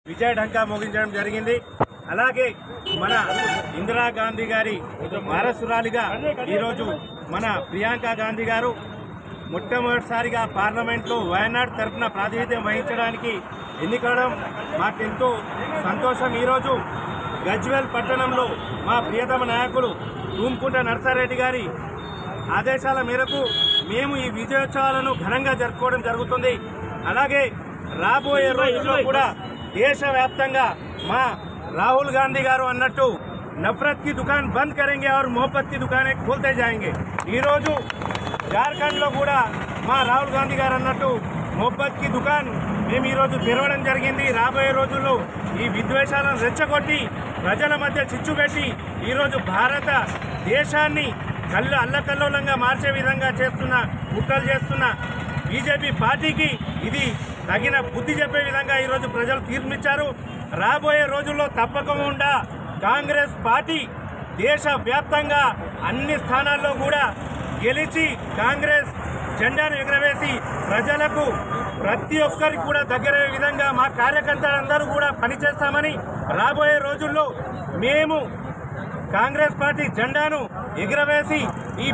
విజయ ఢంకా మోగించడం జరిగింది. అలాగే మన ఇందిరాగాంధీ గారి వారసురాలిగా ఈరోజు మన ప్రియాంక గాంధీ గారు మొట్టమొదటిసారిగా పార్లమెంట్లో వయనాడ్ తరఫున ప్రాతినిధ్యం వహించడానికి ఎన్నికడం మాకెంతో సంతోషం. ఈరోజు గజ్వేల్ పట్టణంలో మా ప్రియతమ నాయకులు తూంకుంట నర్సారెడ్డి గారి ఆదేశాల మేరకు మేము ఈ విజయోత్సవాలను ఘనంగా జరుపుకోవడం జరుగుతుంది. అలాగే రాబోయే రోజుల్లో కూడా దేశవ్యాప్తంగా మా రాహుల్ గాంధీ గారు అన్నట్టు నఫరత్ కి దుకాన్ బంద్ కरेंगे और मोहब्बत की दुकानें खोलते जाएंगे. ఈరోజు జార్ఖండ్లో కూడా మా రాహుల్ గాంధీ గారు అన్నట్టు మొహబ్బత్ కి దుకాన్ మేము ఈరోజు తెరవడం జరిగింది. రాబోయే రోజుల్లో ఈ విద్వేషాలను రెచ్చగొట్టి ప్రజల మధ్య చిచ్చు పెట్టి ఈరోజు భారత దేశాన్ని అల్లకల్లోలంగా మార్చే విధంగా కుట్రలు చేస్తున్న బీజేపీ పార్టీకి ఇది తగిన బుద్ధి చెప్పే విధంగా ఈరోజు ప్రజలు తీర్పిచ్చారు. రాబోయే రోజుల్లో తప్పకుండా కాంగ్రెస్ పార్టీ దేశవ్యాప్తంగా అన్ని స్థానాల్లో కూడా గెలిచి కాంగ్రెస్ జెండాను ఎగరవేసి ప్రజలకు ప్రతి ఒక్కరికి కూడా దగ్గరయ్యే విధంగా మా కార్యకర్తలందరూ కూడా పనిచేస్తామని రాబోయే రోజుల్లో మేము కాంగ్రెస్ పార్టీ జెండాను ఎగరవేసి ఈ